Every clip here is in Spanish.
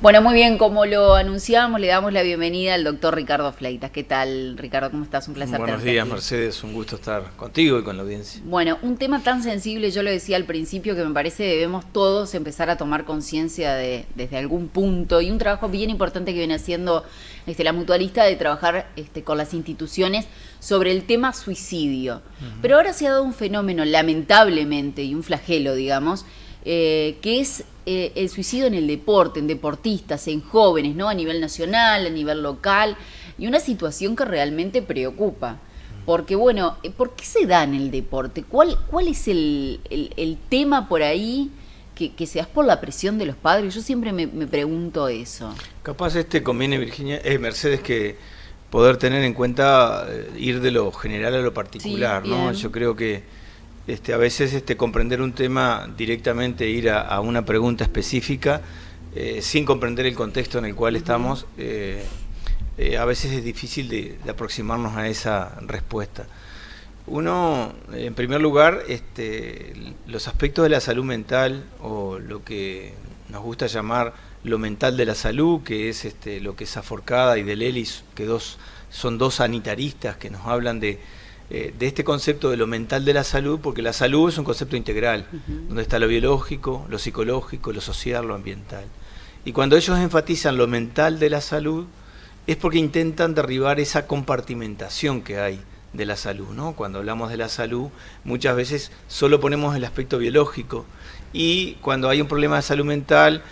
Bueno, muy bien, como lo anunciábamos, le damos la bienvenida al doctor Ricardo Fleitas. ¿Qué tal, Ricardo? ¿Cómo estás? Un placer Buenos tenerte días, aquí. Mercedes. Un gusto estar contigo y con la audiencia. Bueno, un tema tan sensible, yo lo decía al principio, que me parece debemos todos empezar a tomar conciencia desde algún punto, y un trabajo bien importante que viene haciendo la mutualista de trabajar con las instituciones sobre el tema suicidio. Pero ahora se ha dado un fenómeno, lamentablemente, y un flagelo, digamos, que es el suicidio en el deporte, en deportistas, en jóvenes, ¿no? A nivel nacional, a nivel local, y una situación que realmente preocupa. Porque, bueno, ¿por qué se da en el deporte? ¿Cuál es el tema por ahí que se da por la presión de los padres? Yo siempre me pregunto eso. Capaz conviene, Mercedes, que poder tener en cuenta ir de lo general a lo particular, Sí, ¿no? bien. Yo creo que a veces comprender un tema directamente, ir a una pregunta específica, sin comprender el contexto en el cual estamos, a veces es difícil de aproximarnos a esa respuesta. Uno, en primer lugar, los aspectos de la salud mental, o lo que nos gusta llamar lo mental de la salud, que es lo que es Aforcada y Delelis, que son dos sanitaristas que nos hablan de este concepto de lo mental de la salud, porque la salud es un concepto integral, donde está lo biológico, lo psicológico, lo social, lo ambiental. Y cuando ellos enfatizan lo mental de la salud, es porque intentan derribar esa compartimentación que hay de la salud, ¿no? Cuando hablamos de la salud, muchas veces solo ponemos el aspecto biológico, y cuando hay un problema de salud mental,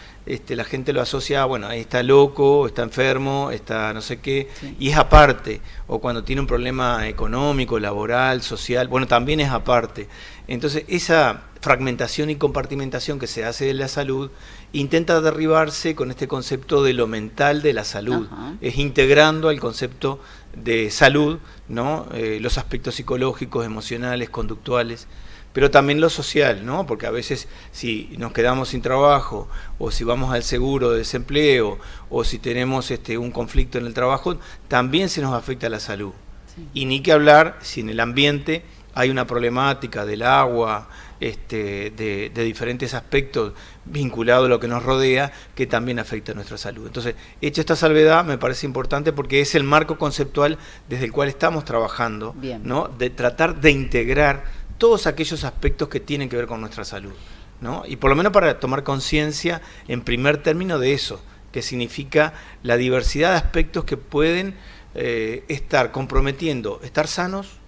la gente lo asocia, bueno, ahí está loco, está enfermo, está no sé qué, sí, y es aparte. O cuando tiene un problema económico, laboral, social, bueno, también es aparte. Entonces, esa fragmentación y compartimentación que se hace de la salud intenta derribarse con este concepto de lo mental de la salud. Ajá. Es integrando al concepto de salud, ¿no? Los aspectos psicológicos, emocionales, conductuales, pero también lo social, ¿no? Porque a veces si nos quedamos sin trabajo, o si vamos al seguro de desempleo, o si tenemos un conflicto en el trabajo, también se nos afecta la salud. Sí. Y ni que hablar si en el ambiente hay una problemática del agua, de diferentes aspectos vinculados a lo que nos rodea, que también afecta a nuestra salud. Entonces, hecha esta salvedad, me parece importante porque es el marco conceptual desde el cual estamos trabajando, ¿no? De tratar de integrar todos aquellos aspectos que tienen que ver con nuestra salud, ¿no? Y por lo menos para tomar conciencia, en primer término, de eso, que significa la diversidad de aspectos que pueden estar comprometiendo estar sanos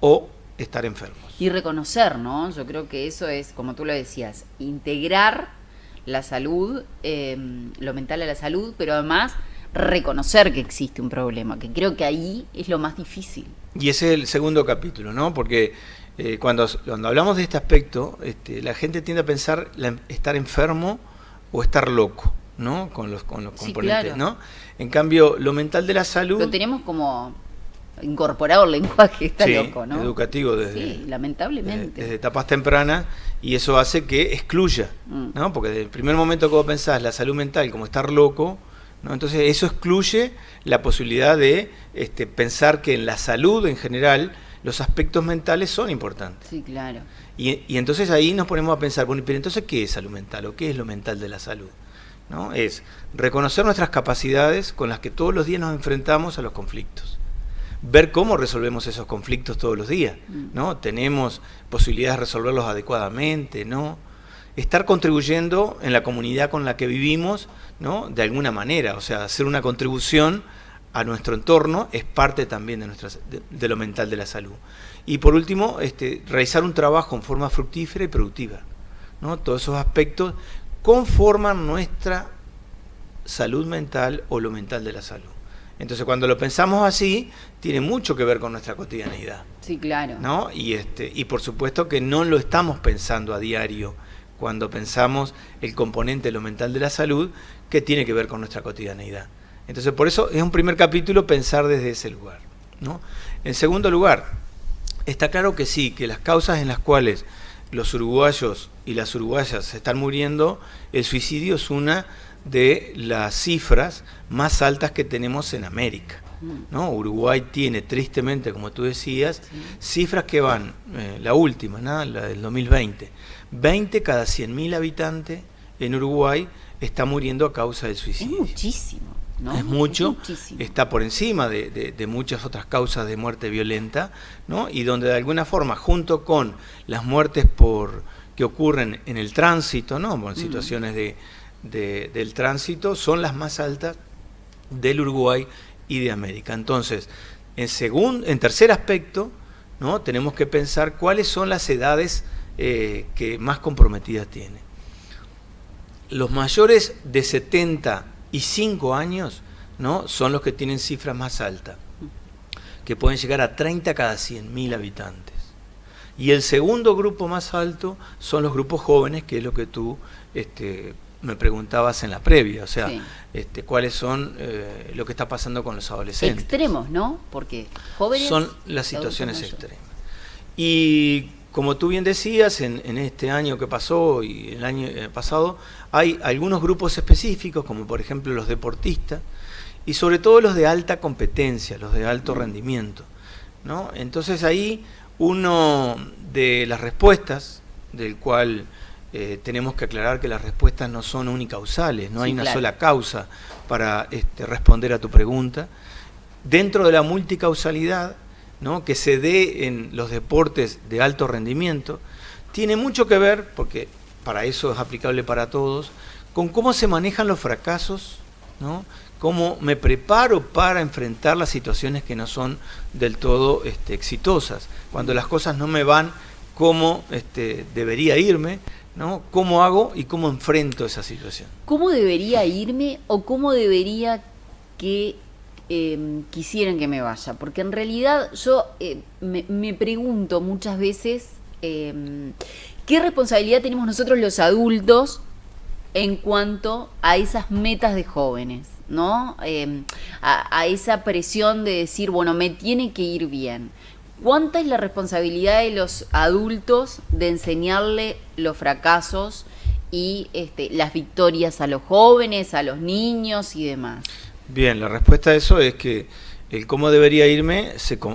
o estar enfermos. Y reconocer, ¿no? Yo creo que eso es, como tú lo decías, integrar la salud, lo mental a la salud, pero además reconocer que existe un problema, que creo que ahí es lo más difícil. Y ese es el segundo capítulo, ¿no? Porque cuando hablamos de este aspecto, la gente tiende a pensar estar enfermo o estar loco, ¿no? Con los componentes, claro, ¿no? En cambio, lo mental de la salud... Lo tenemos como incorporado el lenguaje, está loco, ¿no? Educativo sí, lamentablemente. Desde etapas tempranas, y eso hace que excluya, ¿no? Porque desde el primer momento que vos pensás la salud mental como estar loco, ¿no? Entonces eso excluye la posibilidad de pensar que en la salud en general los aspectos mentales son importantes. Sí, claro. Y entonces ahí nos ponemos a pensar, bueno, pero entonces ¿qué es salud mental o qué es lo mental de la salud? ¿No? Es reconocer nuestras capacidades con las que todos los días nos enfrentamos a los conflictos. Ver cómo resolvemos esos conflictos todos los días, ¿no? Tenemos posibilidades de resolverlos adecuadamente, ¿no? Estar contribuyendo en la comunidad con la que vivimos, ¿no? De alguna manera, o sea, hacer una contribución a nuestro entorno es parte también de lo mental de la salud. Y por último, realizar un trabajo en forma fructífera y productiva, ¿no? Todos esos aspectos conforman nuestra salud mental o lo mental de la salud. Entonces, cuando lo pensamos así, tiene mucho que ver con nuestra cotidianeidad. Sí, claro. ¿No? Y por supuesto que no lo estamos pensando a diario cuando pensamos el componente de lo mental de la salud, que tiene que ver con nuestra cotidianeidad. Entonces, por eso es un primer capítulo pensar desde ese lugar, ¿no? En segundo lugar, está claro que sí, que las causas en las cuales los uruguayos y las uruguayas se están muriendo, el suicidio es una de las cifras más altas que tenemos en América, ¿no? Uruguay tiene, tristemente, como tú decías, cifras que van, la última, ¿no? La del 2020, 20 cada 100.000 habitantes en Uruguay está muriendo a causa del suicidio. Es muchísimo, ¿no? Es mucho, Es muchísimo. está por encima de muchas otras causas de muerte violenta, ¿no? Y donde de alguna forma, junto con las muertes que ocurren en el tránsito, ¿no? En situaciones del tránsito, son las más altas del Uruguay y de América. Entonces, en tercer aspecto, ¿no? Tenemos que pensar cuáles son las edades que más comprometidas tienen. Los mayores de 75 años, ¿no? Son los que tienen cifras más altas, que pueden llegar a 30 cada 100.000 habitantes. Y el segundo grupo más alto son los grupos jóvenes, que es lo que tú me preguntabas en la previa, o sea, sí. Cuáles son lo que está pasando con los adolescentes. Extremos, ¿no? Porque jóvenes son las situaciones extremas. Y como tú bien decías, en este año que pasó y el año pasado, hay algunos grupos específicos, como por ejemplo los deportistas, y sobre todo los de alta competencia, los de alto rendimiento, ¿no? Entonces ahí uno de las respuestas, del cual tenemos que aclarar que las respuestas no son unicausales, no hay una sola causa para responder a tu pregunta. Dentro de la multicausalidad, ¿no? Que se dé en los deportes de alto rendimiento, tiene mucho que ver, porque para eso es aplicable para todos, con cómo se manejan los fracasos, ¿no? Cómo me preparo para enfrentar las situaciones que no son del todo exitosas. Cuando las cosas no me van como debería irme, ¿no? ¿Cómo hago y cómo enfrento esa situación? ¿Cómo debería irme o cómo debería que quisieran que me vaya? Porque en realidad yo me pregunto muchas veces qué responsabilidad tenemos nosotros los adultos en cuanto a esas metas de jóvenes, ¿no? A esa presión de decir, bueno, me tiene que ir bien. ¿Cuánta es la responsabilidad de los adultos de enseñarle los fracasos y las victorias a los jóvenes, a los niños y demás? Bien, la respuesta a eso es que el cómo debería irme,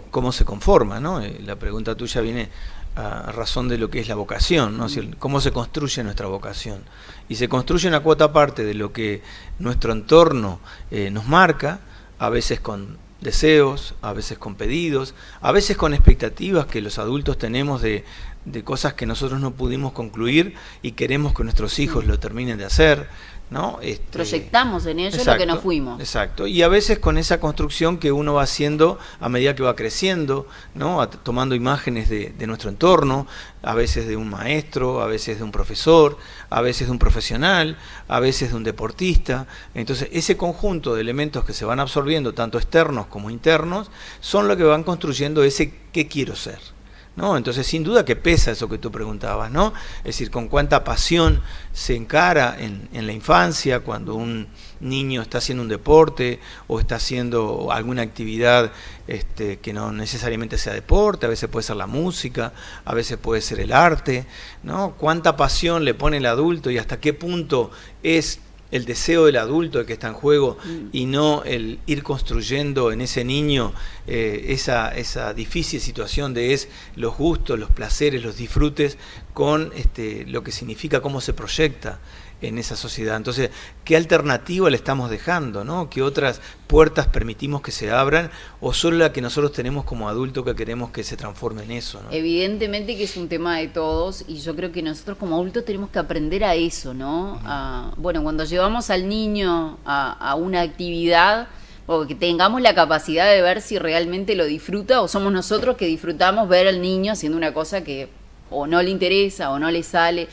cómo se conforma, ¿no? La pregunta tuya viene a razón de lo que es la vocación, ¿no? Cómo se construye nuestra vocación. Y se construye una cuota parte de lo que nuestro entorno nos marca, a veces con deseos, a veces con pedidos, a veces con expectativas que los adultos tenemos de cosas que nosotros no pudimos concluir y queremos que nuestros hijos lo terminen de hacer, ¿no? Proyectamos en ellos lo que no fuimos. Exacto, y a veces con esa construcción que uno va haciendo a medida que va creciendo, ¿no? Tomando imágenes de nuestro entorno, a veces de un maestro, a veces de un profesor, a veces de un profesional, a veces de un deportista. Entonces ese conjunto de elementos que se van absorbiendo, tanto externos como internos, son lo que van construyendo ese qué quiero ser, ¿no? Entonces sin duda que pesa eso que tú preguntabas, ¿no? Es decir, con cuánta pasión se encara en la infancia cuando un niño está haciendo un deporte o está haciendo alguna actividad que no necesariamente sea deporte, a veces puede ser la música, a veces puede ser el arte, ¿no? Cuánta pasión le pone el adulto y hasta qué punto es el deseo del adulto el que está en juego y no el ir construyendo en ese niño esa difícil situación de los gustos, los placeres, los disfrutes con lo que significa cómo se proyecta en esa sociedad. Entonces, ¿qué alternativa le estamos dejando, ¿no? ¿Qué otras puertas permitimos que se abran o solo la que nosotros tenemos como adultos que queremos que se transforme en eso, ¿no? Evidentemente que es un tema de todos y yo creo que nosotros como adultos tenemos que aprender a eso, ¿no? Bueno, cuando llevamos al niño a una actividad, o que tengamos la capacidad de ver si realmente lo disfruta o somos nosotros que disfrutamos ver al niño haciendo una cosa que o no le interesa o no le sale.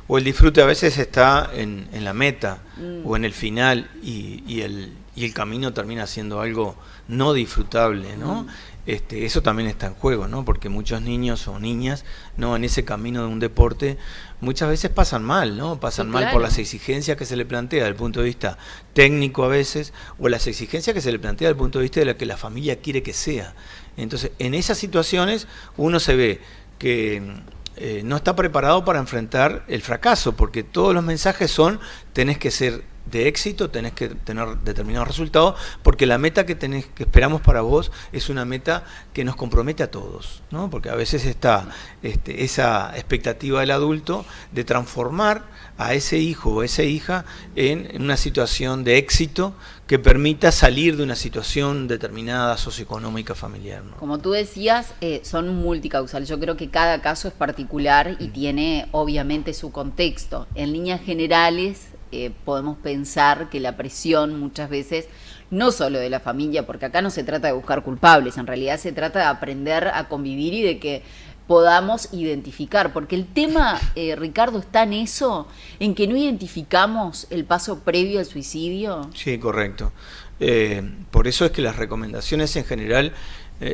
O el disfrute a veces está en la meta o en el final y el camino termina siendo algo no disfrutable, ¿no? Eso también está en juego, ¿no? Porque muchos niños o niñas, ¿no? En ese camino de un deporte muchas veces pasan mal, ¿no? Pasan mal por las exigencias que se le plantea desde el punto de vista técnico a veces o las exigencias que se le plantea desde el punto de vista de lo que la familia quiere que sea. Entonces, en esas situaciones uno se ve que no está preparado para enfrentar el fracaso, porque todos los mensajes son tenés que ser de éxito tenés que tener determinados resultados, porque la meta que esperamos para vos es una meta que nos compromete a todos, ¿no? Porque a veces está esa expectativa del adulto de transformar a ese hijo o esa hija en una situación de éxito que permita salir de una situación determinada socioeconómica familiar, ¿no? Como tú decías, son multicausales. Yo creo que cada caso es particular y tiene obviamente su contexto. En líneas generales podemos pensar que la presión muchas veces, no solo de la familia, porque acá no se trata de buscar culpables, en realidad se trata de aprender a convivir y de que podamos identificar, porque el tema, Ricardo, está en eso, en que no identificamos el paso previo al suicidio. Sí, correcto. Por eso es que las recomendaciones en general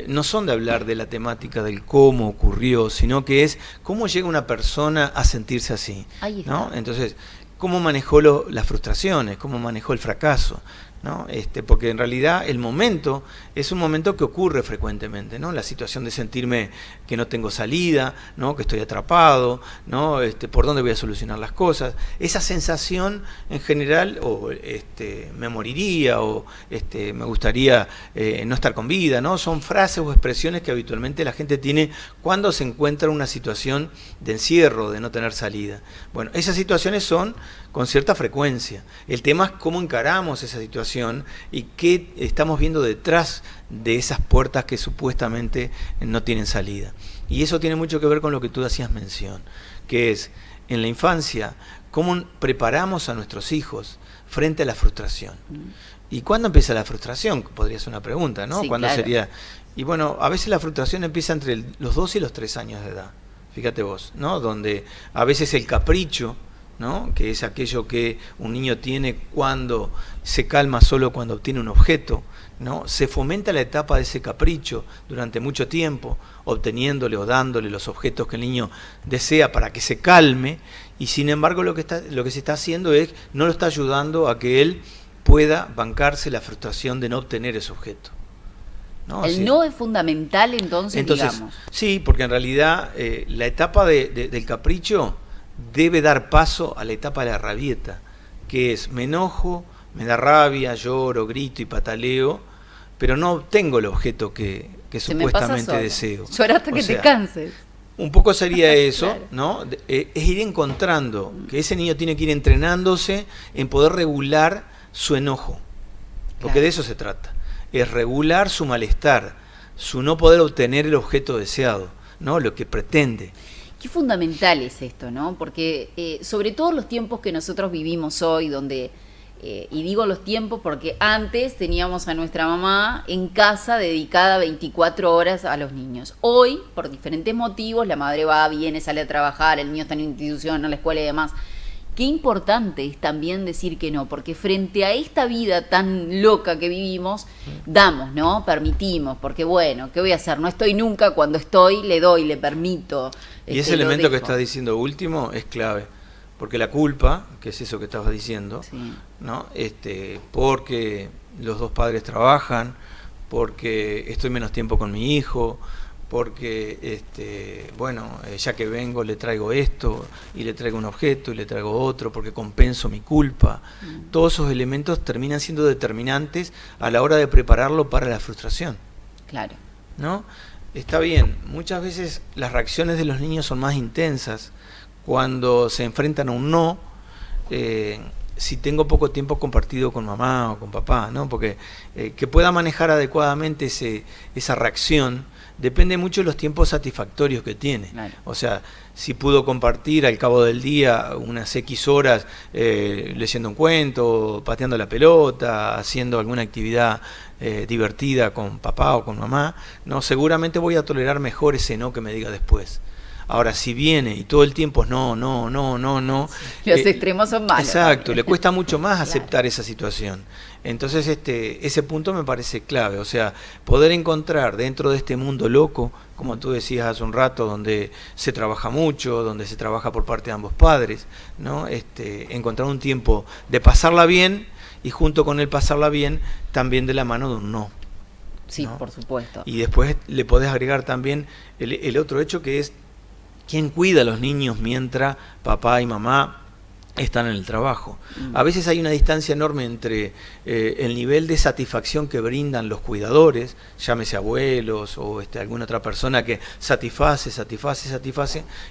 no son de hablar de la temática del cómo ocurrió, sino que es cómo llega una persona a sentirse así, Ahí está. ¿no? Entonces, cómo manejó las frustraciones, cómo manejó el fracaso, ¿no? Porque en realidad el momento es un momento que ocurre frecuentemente, ¿no? La situación de sentirme que no tengo salida, ¿no? Que estoy atrapado, ¿no? Por dónde voy a solucionar las cosas. Esa sensación en general, o me moriría, o me gustaría no estar con vida, ¿no? Son frases o expresiones que habitualmente la gente tiene cuando se encuentra en una situación de encierro, de no tener salida. Bueno, esas situaciones son con cierta frecuencia. El tema es cómo encaramos esa situación y qué estamos viendo detrás de esas puertas que supuestamente no tienen salida. Y eso tiene mucho que ver con lo que tú hacías mención, que es, en la infancia, cómo preparamos a nuestros hijos frente a la frustración. ¿Y cuándo empieza la frustración? Podría ser una pregunta, ¿no? Sí, ¿Cuándo claro. sería? Y bueno, a veces la frustración empieza entre los 2 y los 3 años de edad. Fíjate vos, ¿no? Donde a veces el capricho, ¿no? Que es aquello que un niño tiene cuando se calma solo cuando obtiene un objeto, ¿no? Se fomenta la etapa de ese capricho durante mucho tiempo, obteniéndole o dándole los objetos que el niño desea para que se calme, y sin embargo lo que se está haciendo es, no lo está ayudando a que él pueda bancarse la frustración de no obtener ese objeto, ¿no? El no es fundamental entonces, digamos. Sí, porque en realidad la etapa del capricho debe dar paso a la etapa de la rabieta, que es me enojo, me da rabia, lloro, grito y pataleo, pero no obtengo el objeto que supuestamente deseo. Llorar hasta que te canses. Un poco sería eso, Claro. ¿no? Es ir encontrando que ese niño tiene que ir entrenándose en poder regular su enojo, porque Claro. de eso se trata, es regular su malestar, su no poder obtener el objeto deseado, ¿no? Lo que pretende. Qué fundamental es esto, ¿no? Porque sobre todo los tiempos que nosotros vivimos hoy, donde, y digo los tiempos porque antes teníamos a nuestra mamá en casa dedicada 24 horas a los niños. Hoy, por diferentes motivos, la madre va, viene, sale a trabajar, el niño está en una institución, en la escuela y demás. Qué importante es también decir que no, porque frente a esta vida tan loca que vivimos, damos, ¿no? Permitimos, porque bueno, ¿qué voy a hacer? No estoy nunca, cuando estoy le doy, le permito. Y ese lo elemento que dejo. estás diciendo último es clave, porque la culpa, que es eso que estabas diciendo, Sí. ¿no? Porque los 2 padres trabajan, porque estoy menos tiempo con mi hijo, porque ya que vengo le traigo esto y le traigo un objeto y le traigo otro porque compenso mi culpa. Todos esos elementos terminan siendo determinantes a la hora de prepararlo para la frustración. Claro. ¿No? Está bien, muchas veces las reacciones de los niños son más intensas cuando se enfrentan a un no, si tengo poco tiempo compartido con mamá o con papá, ¿no? Porque que pueda manejar adecuadamente esa reacción depende mucho de los tiempos satisfactorios que tiene. Claro. O sea, si pudo compartir al cabo del día unas X horas leyendo un cuento, pateando la pelota, haciendo alguna actividad divertida con papá o con mamá, no, seguramente voy a tolerar mejor ese no que me diga después. Ahora, si viene y todo el tiempo es no. Los extremos son malos. Exacto, también. le cuesta mucho más aceptar Claro. esa situación. Entonces, ese punto me parece clave. O sea, poder encontrar dentro de este mundo loco, como tú decías hace un rato, donde se trabaja mucho, donde se trabaja por parte de ambos padres, ¿no? Encontrar un tiempo de pasarla bien y junto con el pasarla bien, también de la mano de un no. Sí, ¿no? por supuesto. Y después le podés agregar también el otro hecho que es quién cuida a los niños mientras papá y mamá están en el trabajo. A veces hay una distancia enorme entre el nivel de satisfacción que brindan los cuidadores, llámese abuelos o alguna otra persona que satisface,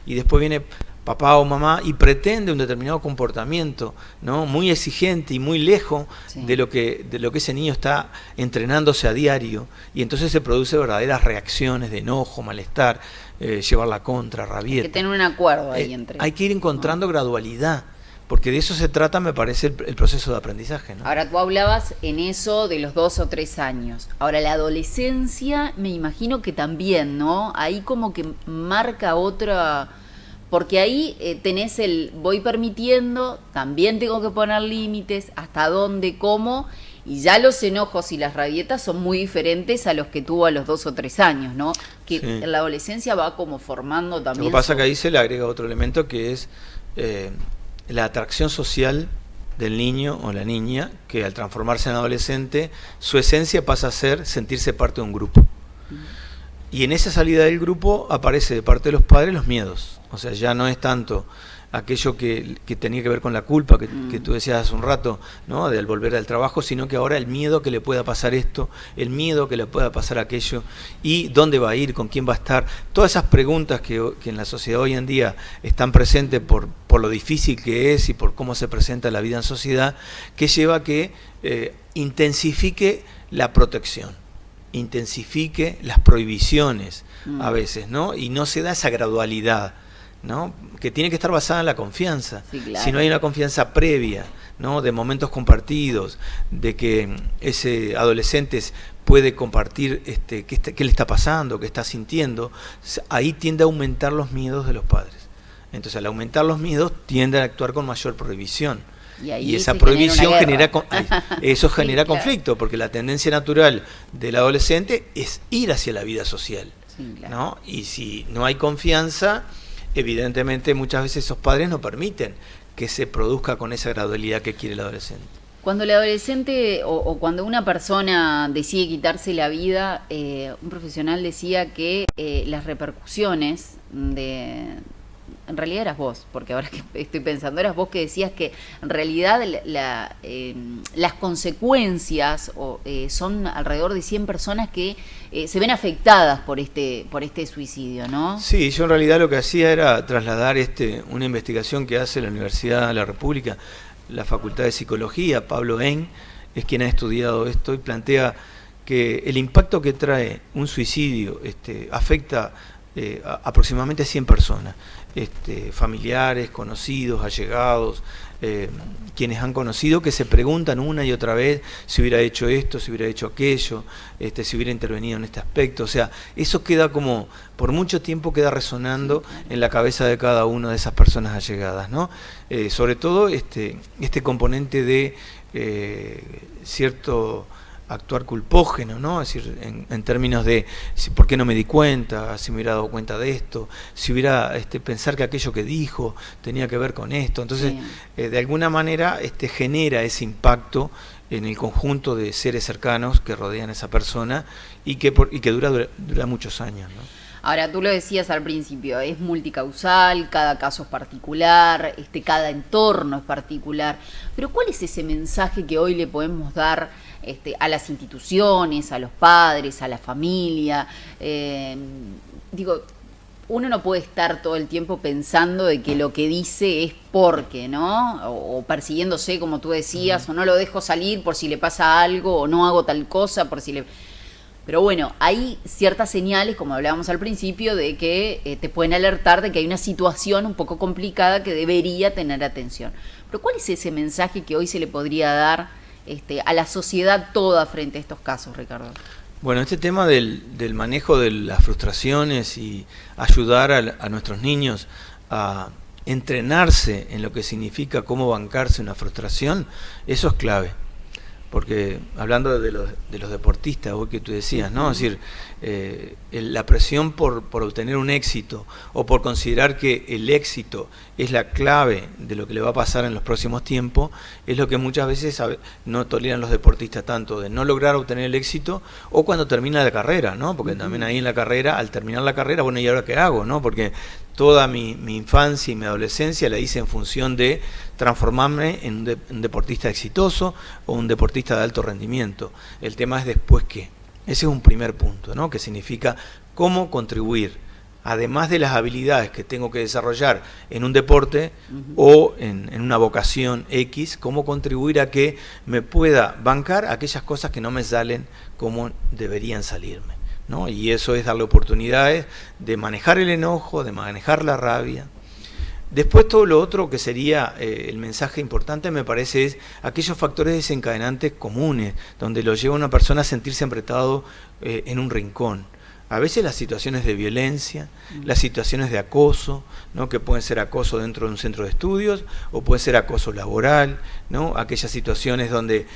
y después viene papá o mamá y pretende un determinado comportamiento, ¿no? Muy exigente y muy lejos de lo que ese niño está entrenándose a diario, y entonces se produce verdaderas reacciones de enojo, malestar, llevar la contra, rabieta. Hay que tener un acuerdo ahí entre. Hay que ir encontrando gradualidad, porque de eso se trata, me parece, el proceso de aprendizaje, ¿no? Ahora, tú hablabas en eso de los 2 o 3 años. Ahora, la adolescencia, me imagino que también, ¿no? Ahí como que marca otra... Porque ahí tenés el voy permitiendo, también tengo que poner límites, hasta dónde, cómo, y ya los enojos y las rabietas son muy diferentes a los que tuvo a los 2 o 3 años, ¿no? Que en la adolescencia va como formando también... Lo que pasa es que ahí se le agrega otro elemento que es la atracción social del niño o la niña, que al transformarse en adolescente, su esencia pasa a ser sentirse parte de un grupo. Y en esa salida del grupo aparece de parte de los padres los miedos. O sea, ya no es tanto aquello que tenía que ver con la culpa que tú decías hace un rato, ¿no? De al volver al trabajo, sino que ahora el miedo que le pueda pasar esto, el miedo que le pueda pasar aquello, y dónde va a ir, con quién va a estar. Todas esas preguntas que en la sociedad hoy en día están presentes por lo difícil que es y por cómo se presenta la vida en sociedad, que lleva a que intensifique la protección, intensifique las prohibiciones a veces, ¿no? Y no se da esa gradualidad, ¿no? Que tiene que estar basada en la confianza. Sí, claro. Si no hay una confianza previa, ¿no? De momentos compartidos, de que ese adolescente puede compartir qué le está pasando, qué está sintiendo, ahí tiende a aumentar los miedos de los padres. Entonces, al aumentar los miedos, tienden a actuar con mayor prohibición. Y esa prohibición genera conflicto, porque la tendencia natural del adolescente es ir hacia la vida social, ¿no? Y si no hay confianza, evidentemente muchas veces esos padres no permiten que se produzca con esa gradualidad que quiere el adolescente. Cuando el adolescente o cuando una persona decide quitarse la vida, un profesional decía que las repercusiones en realidad eras vos, porque ahora que estoy pensando, eras vos que decías que en realidad las consecuencias son alrededor de 100 personas que se ven afectadas por este suicidio, ¿no? Sí, yo en realidad lo que hacía era trasladar una investigación que hace la Universidad de la República, la Facultad de Psicología. Pablo Hein es quien ha estudiado esto y plantea que el impacto que trae un suicidio afecta aproximadamente 100 personas, familiares, conocidos, allegados, quienes han conocido, que se preguntan una y otra vez si hubiera hecho esto, si hubiera hecho aquello, si hubiera intervenido en este aspecto. O sea, eso queda como, por mucho tiempo queda resonando en la cabeza de cada una de esas personas allegadas, ¿no? Sobre todo este componente de cierto actuar culpógeno, ¿no? Es decir, en términos de por qué no me di cuenta, si me hubiera dado cuenta de esto, si hubiera pensar que aquello que dijo tenía que ver con esto. Entonces, de alguna manera genera ese impacto en el conjunto de seres cercanos que rodean a esa persona y que dura muchos años, ¿no? Ahora, tú lo decías al principio, es multicausal, cada caso es particular, cada entorno es particular, pero ¿cuál es ese mensaje que hoy le podemos dar a las instituciones, a los padres, a la familia? Uno no puede estar todo el tiempo pensando de que lo que dice es porque, ¿no? O persiguiéndose, como tú decías, o no lo dejo salir por si le pasa algo, o no hago tal cosa por si le... Pero bueno, hay ciertas señales, como hablábamos al principio, de que te pueden alertar de que hay una situación un poco complicada que debería tener atención. Pero ¿cuál es ese mensaje que hoy se le podría dar a la sociedad toda frente a estos casos, Ricardo? Bueno, este tema del manejo de las frustraciones y ayudar a nuestros niños a entrenarse en lo que significa cómo bancarse una frustración, eso es clave. Porque hablando de los deportistas, hoy que tú decías, ¿no? Es decir, la presión por obtener un éxito o por considerar que el éxito es la clave de lo que le va a pasar en los próximos tiempos, es lo que muchas veces no toleran los deportistas, tanto de no lograr obtener el éxito o cuando termina la carrera, ¿no? Porque también ahí en la carrera, al terminar la carrera, bueno, ¿y ahora qué hago, no? Porque toda mi infancia y mi adolescencia la hice en función de transformarme en un deportista exitoso o un deportista de alto rendimiento. El tema es después qué. Ese es un primer punto, ¿no? Que significa cómo contribuir, además de las habilidades que tengo que desarrollar en un deporte o en una vocación X, cómo contribuir a que me pueda bancar aquellas cosas que no me salen como deberían salirme, ¿no? Y eso es darle oportunidades de manejar el enojo, de manejar la rabia. Después todo lo otro que sería el mensaje importante, me parece, es aquellos factores desencadenantes comunes, donde lo lleva a una persona a sentirse apretado en un rincón. A veces las situaciones de violencia, las situaciones de acoso, ¿no? Que pueden ser acoso dentro de un centro de estudios o puede ser acoso laboral, ¿no? Aquellas situaciones donde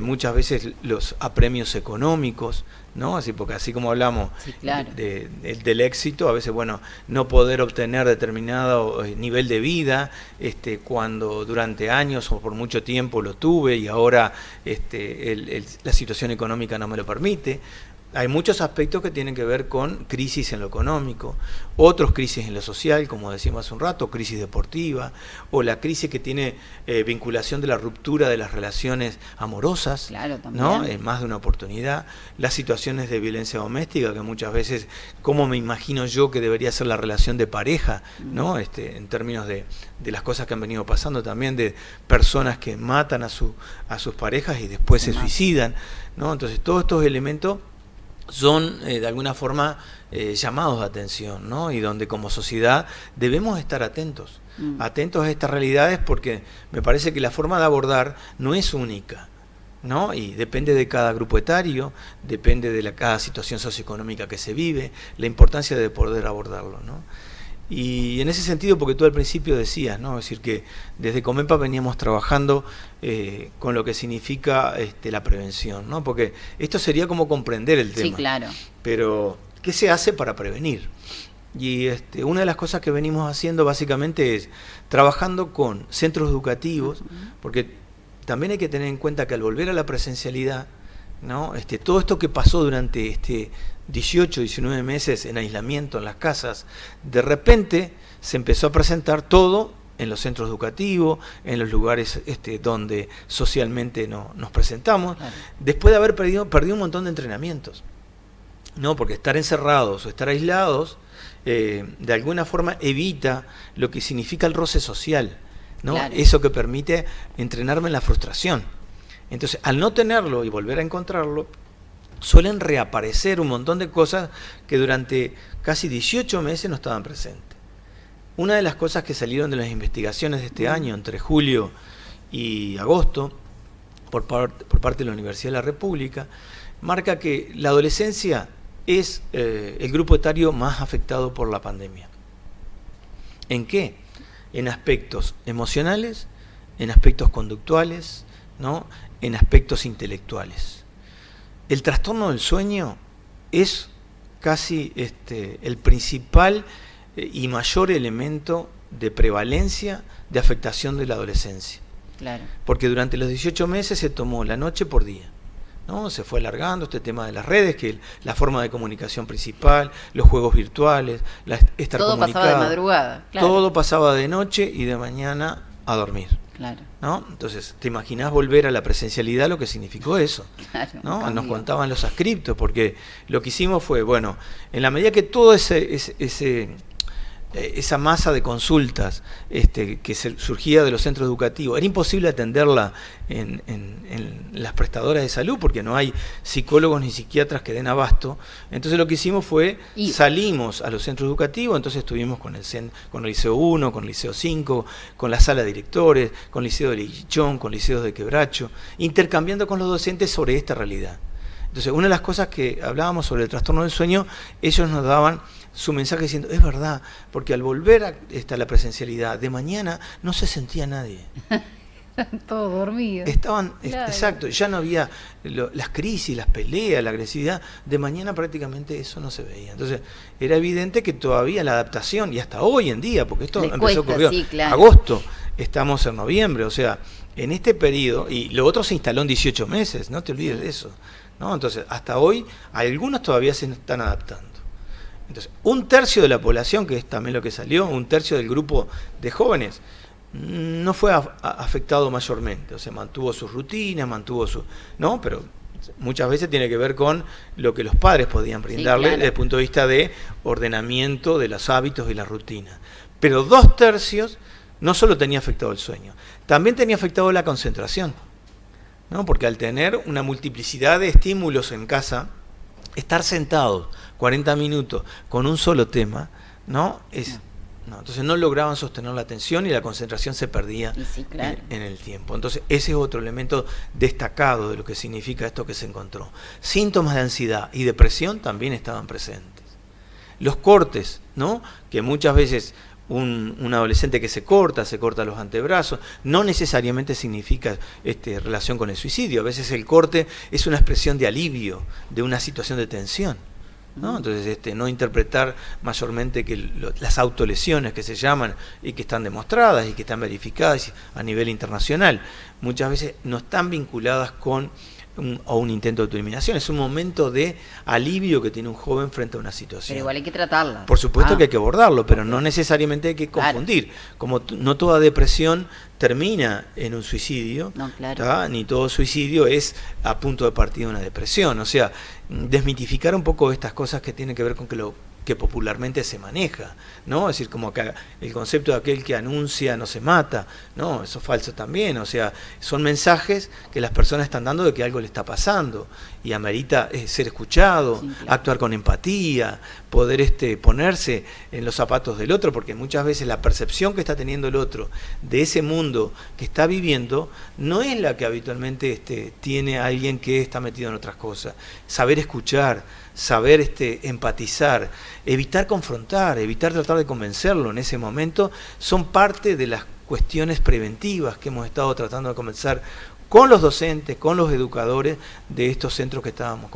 muchas veces los apremios económicos, ¿no? Así, porque así como hablamos claro, del éxito, a veces, bueno, no poder obtener determinado nivel de vida cuando durante años o por mucho tiempo lo tuve y ahora la situación económica no me lo permite. Hay muchos aspectos que tienen que ver con crisis en lo económico, otros crisis en lo social, como decíamos hace un rato, crisis deportiva, o la crisis que tiene vinculación de la ruptura de las relaciones amorosas, claro, también, ¿no? En más de una oportunidad, las situaciones de violencia doméstica, que muchas veces, ¿cómo me imagino yo que debería ser la relación de pareja, ¿no? En términos de las cosas que han venido pasando también, de personas que matan a sus parejas y después se suicidan, ¿no? Entonces, todos estos elementos son de alguna forma llamados de atención, ¿no? Y donde como sociedad debemos estar atentos a estas realidades, porque me parece que la forma de abordar no es única, ¿no? Y depende de cada grupo etario, depende de cada situación socioeconómica que se vive, la importancia de poder abordarlo, ¿no? Y en ese sentido, porque tú al principio decías, ¿no? Es decir, que desde Comenpa veníamos trabajando con lo que significa la prevención, ¿no? Porque esto sería como comprender el tema. Sí, claro. Pero, ¿qué se hace para prevenir? Y una de las cosas que venimos haciendo básicamente es trabajando con centros educativos, porque también hay que tener en cuenta que al volver a la presencialidad, ¿no? Todo esto que pasó durante 18, 19 meses en aislamiento en las casas, de repente se empezó a presentar todo en los centros educativos, en los lugares donde socialmente nos presentamos, claro, después de haber perdido un montón de entrenamientos, ¿no? Porque estar encerrados o estar aislados de alguna forma evita lo que significa el roce social, ¿no? Claro. Eso que permite entrenarme en la frustración. Entonces, al no tenerlo y volver a encontrarlo, suelen reaparecer un montón de cosas que durante casi 18 meses no estaban presentes. Una de las cosas que salieron de las investigaciones de este año, entre julio y agosto, por parte de la Universidad de la República, marca que la adolescencia es el grupo etario más afectado por la pandemia. ¿En qué? En aspectos emocionales, en aspectos conductuales, ¿no? En aspectos intelectuales. El trastorno del sueño es casi el principal y mayor elemento de prevalencia de afectación de la adolescencia. Claro. Porque durante los 18 meses se tomó la noche por día, ¿no? Se fue alargando este tema de las redes, que es la forma de comunicación principal, los juegos virtuales, estar todo comunicado. Pasaba de madrugada. Claro. Todo pasaba de noche y de mañana a dormir. Claro. ¿No? Entonces, ¿te imaginás volver a la presencialidad lo que significó eso? Claro, ¿no? Nos contaban los adscriptos, porque lo que hicimos fue, bueno, en la medida que todo esa masa de consultas que surgía de los centros educativos, era imposible atenderla en las prestadoras de salud porque no hay psicólogos ni psiquiatras que den abasto. Entonces lo que hicimos fue, salimos a los centros educativos, entonces estuvimos con el Liceo 1, con el Liceo 5, con la sala de directores, con el Liceo de Lichón, con liceos de Quebracho, intercambiando con los docentes sobre esta realidad. Entonces, una de las cosas que hablábamos sobre el trastorno del sueño, ellos nos daban su mensaje diciendo, es verdad, porque al volver a la presencialidad, de mañana no se sentía nadie. Todos dormidos. Estaban, claro. Exacto, ya no había las crisis, las peleas, la agresividad, de mañana prácticamente eso no se veía. Entonces, era evidente que todavía la adaptación, y hasta hoy en día, porque esto empezó a ocurrir agosto, estamos en noviembre, o sea, en este periodo, y lo otro se instaló en 18 meses, no te olvides de eso, ¿no? Entonces, hasta hoy, algunos todavía se están adaptando. Entonces, un tercio de la población, que es también lo que salió, un tercio del grupo de jóvenes, no fue afectado mayormente, o sea, mantuvo sus rutinas, ¿no? Pero muchas veces tiene que ver con lo que los padres podían brindarle, desde el punto de vista de ordenamiento de los hábitos y la rutina. Pero 2/3 no solo tenía afectado el sueño, también tenía afectado la concentración, ¿no? Porque al tener una multiplicidad de estímulos en casa, estar sentados 40 minutos con un solo tema, ¿no? Entonces no lograban sostener la atención y la concentración se perdía en el tiempo. Entonces ese es otro elemento destacado de lo que significa esto que se encontró. Síntomas de ansiedad y depresión también estaban presentes. Los cortes, ¿no? Que muchas veces un adolescente que se corta los antebrazos, no necesariamente significa relación con el suicidio. A veces el corte es una expresión de alivio de una situación de tensión, ¿no? Entonces no interpretar mayormente que las autolesiones que se llaman y que están demostradas y que están verificadas a nivel internacional, muchas veces no están vinculadas con un intento de autoeliminación. Es un momento de alivio que tiene un joven frente a una situación. Pero igual hay que tratarla. Por supuesto que hay que abordarlo, pero no necesariamente hay que confundir. Como no toda depresión termina en un suicidio, ni todo suicidio es a punto de partir de una depresión. O sea, desmitificar un poco estas cosas que tienen que ver con que popularmente se maneja, ¿no? Es decir, como que el concepto de aquel que anuncia no se mata, ¿no? Eso es falso también, o sea, son mensajes que las personas están dando de que algo le está pasando y amerita ser escuchado, actuar con empatía, poder ponerse en los zapatos del otro, porque muchas veces la percepción que está teniendo el otro de ese mundo que está viviendo no es la que habitualmente tiene alguien que está metido en otras cosas. Saber escuchar, saber empatizar, evitar confrontar, evitar tratar de convencerlo en ese momento, son parte de las cuestiones preventivas que hemos estado tratando de conversar con los docentes, con los educadores de estos centros que estábamos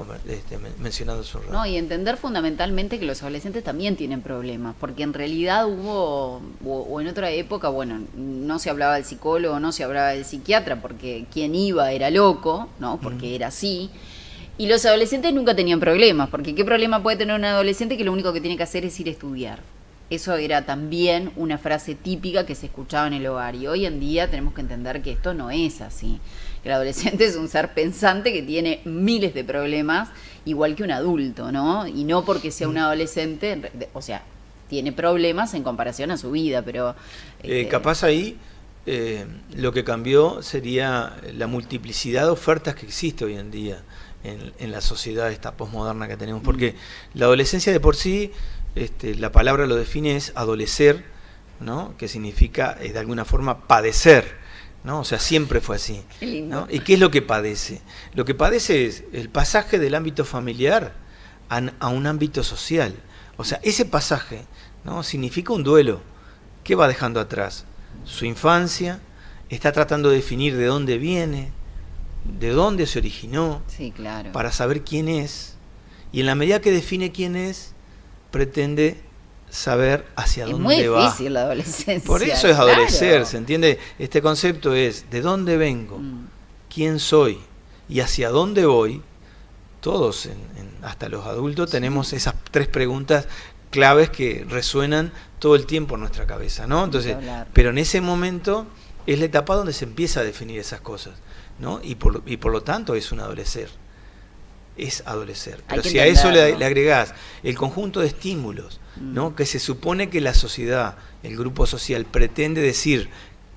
mencionando. No, y entender fundamentalmente que los adolescentes también tienen problemas, porque en realidad o en otra época, bueno, no se hablaba del psicólogo, no se hablaba del psiquiatra, porque quien iba era loco, ¿no? Porque era así. Y los adolescentes nunca tenían problemas, porque ¿qué problema puede tener un adolescente que lo único que tiene que hacer es ir a estudiar? Eso era también una frase típica que se escuchaba en el hogar. Y hoy en día tenemos que entender que esto no es así. El adolescente es un ser pensante que tiene miles de problemas, igual que un adulto, ¿no? Y no porque sea un adolescente, o sea, tiene problemas en comparación a su vida, pero... capaz ahí lo que cambió sería la multiplicidad de ofertas que existe hoy en día en la sociedad esta posmoderna que tenemos, porque la adolescencia de por sí, la palabra lo define, es adolecer, ¿no? Que significa de alguna forma padecer, ¿no? O sea, siempre fue así, ¿no? ¿Y qué es lo que padece? Lo que padece es el pasaje del ámbito familiar a un ámbito social. O sea, ese pasaje, ¿no? Significa un duelo. ¿Qué va dejando atrás? Su infancia, está tratando de definir de dónde viene, de dónde se originó, para saber quién es, y en la medida que define quién es, pretende saber hacia dónde va. Es muy difícil la adolescencia. Por eso es adolecer, ¿se entiende? Este concepto es de dónde vengo, quién soy y hacia dónde voy. Todos, hasta los adultos, tenemos esas 3 preguntas claves que resuenan todo el tiempo en nuestra cabeza, ¿no? Entonces, pero en ese momento es la etapa donde se empieza a definir esas cosas, ¿no? Y por lo tanto es un adolecer. Es adolecer. Pero si a eso le agregás el conjunto de estímulos, ¿no? Que se supone que la sociedad, el grupo social, pretende decir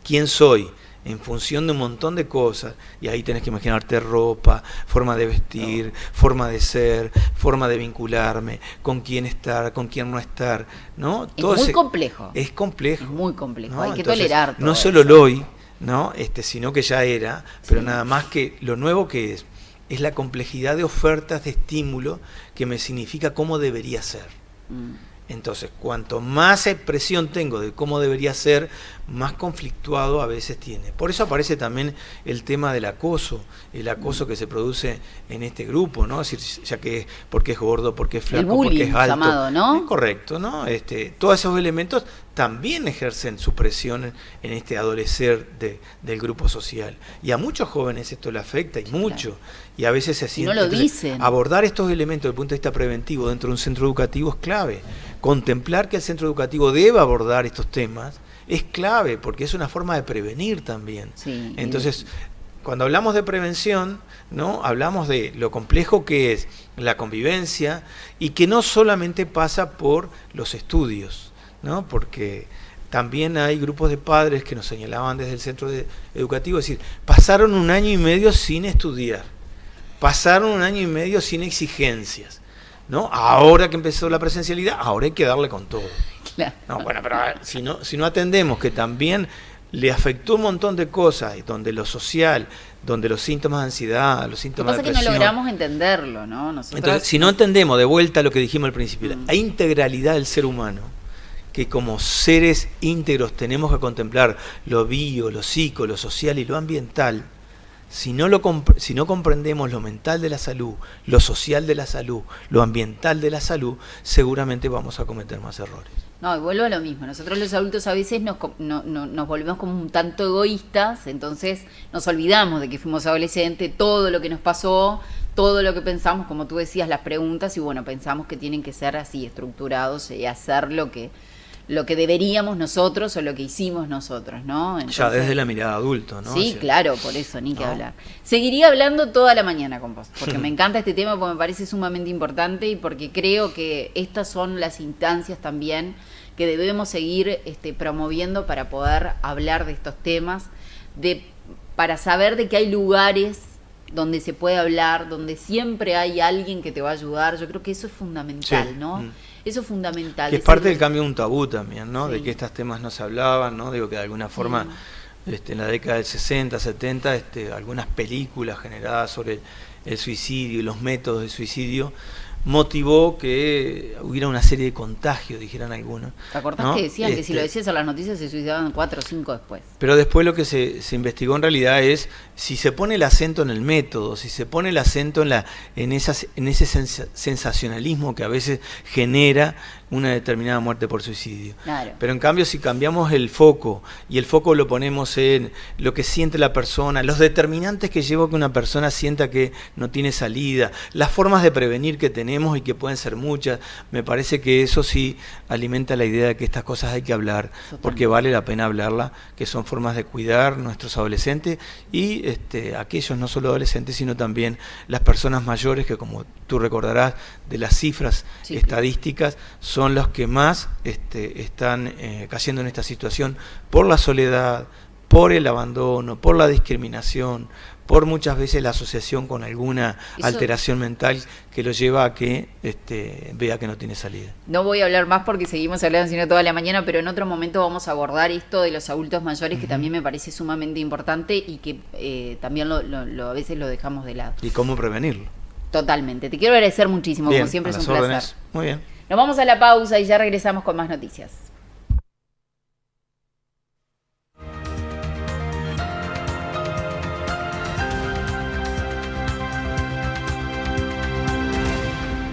quién soy en función de un montón de cosas, y ahí tenés que imaginarte ropa, forma de vestir, forma de ser, forma de vincularme, con quién estar, con quién no estar, ¿no? Todo es muy complejo. Es complejo. Es muy complejo, ¿no? Hay que Entonces, tolerar todo no solo el hoy, ¿no? Sino que ya era, pero nada más que lo nuevo que es la complejidad de ofertas de estímulo que me significa cómo debería ser. Entonces, cuanto más expresión tengo de cómo debería ser, más conflictuado a veces tiene. Por eso aparece también el tema del acoso, el acoso que se produce en este grupo, ¿no? Es decir, ya que porque es gordo, porque es flaco, el bullying, porque es alto. Llamado, ¿no? Es correcto, ¿no? Todos esos elementos también ejercen su presión en este adolecer del grupo social. Y a muchos jóvenes esto le afecta, y mucho. Y a veces se siente... no lo dicen. Abordar estos elementos desde el punto de vista preventivo dentro de un centro educativo es clave. Contemplar que el centro educativo debe abordar estos temas es clave, porque es una forma de prevenir también. Sí, entonces, cuando hablamos de prevención, ¿no? Hablamos de lo complejo que es la convivencia y que no solamente pasa por los estudios, ¿no? Porque también hay grupos de padres que nos señalaban desde el centro educativo, es decir, pasaron 1 año y medio sin estudiar, pasaron 1 año y medio sin exigencias, ¿no? Ahora que empezó la presencialidad, ahora hay que darle con todo. Claro. No, bueno, pero si no atendemos que también le afectó un montón de cosas, donde lo social, donde los síntomas de ansiedad, los síntomas de depresión. Lo que pasa es que no logramos entenderlo, ¿no? Nosotros... Entonces, si no entendemos de vuelta lo que dijimos al principio, la integralidad del ser humano, que como seres íntegros tenemos que contemplar lo bio, lo psico, lo social y lo ambiental. Si no comprendemos lo mental de la salud, lo social de la salud, lo ambiental de la salud, seguramente vamos a cometer más errores. No, y vuelvo a lo mismo. Nosotros los adultos a veces nos volvemos como un tanto egoístas, entonces nos olvidamos de que fuimos adolescentes, todo lo que nos pasó, todo lo que pensamos, como tú decías, las preguntas, y bueno, pensamos que tienen que ser así, estructurados y hacer lo que deberíamos nosotros o lo que hicimos nosotros, ¿no? Entonces, ya desde la mirada adulto, ¿no? Sí, claro, por eso, ni que hablar. Seguiría hablando toda la mañana con vos, porque me encanta este tema, porque me parece sumamente importante y porque creo que estas son las instancias también que debemos seguir promoviendo para poder hablar de estos temas, para saber de que hay lugares donde se puede hablar, donde siempre hay alguien que te va a ayudar. Yo creo que eso es fundamental, sí, ¿no? Eso es fundamental. Que es parte del cambio de un tabú también, ¿no? Sí. De que estos temas no se hablaban, ¿no? Digo que de alguna forma, en la década del 60, 70, algunas películas generadas sobre el suicidio y los métodos de suicidio motivó que hubiera una serie de contagios, dijeran algunos. ¿Te acordás, ¿no? Que decían que si lo decías a las noticias se suicidaban 4 o 5 después? Pero después lo que se investigó en realidad es si se pone el acento en el método, si se pone el acento en ese sensacionalismo que a veces genera una determinada muerte por suicidio. Claro. Pero en cambio, si cambiamos el foco, y el foco lo ponemos en lo que siente la persona, los determinantes que llevan a que una persona sienta que no tiene salida, las formas de prevenir que tenemos y que pueden ser muchas, me parece que eso sí alimenta la idea de que estas cosas hay que hablar, totalmente, porque vale la pena hablarla, que son formas de cuidar nuestros adolescentes y aquellos no solo adolescentes, sino también las personas mayores que, como tú recordarás de las cifras estadísticas, son los que más están cayendo en esta situación por la soledad, por el abandono, por la discriminación, por muchas veces la asociación con alguna alteración mental que lo lleva a que vea que no tiene salida. No voy a hablar más porque seguimos hablando sino toda la mañana, pero en otro momento vamos a abordar esto de los adultos mayores, que también me parece sumamente importante y que también a veces lo dejamos de lado. ¿Y cómo prevenirlo? Totalmente. Te quiero agradecer muchísimo, bien, como siempre es un órdenes. placer. Muy bien. Nos vamos a la pausa y ya regresamos con más noticias.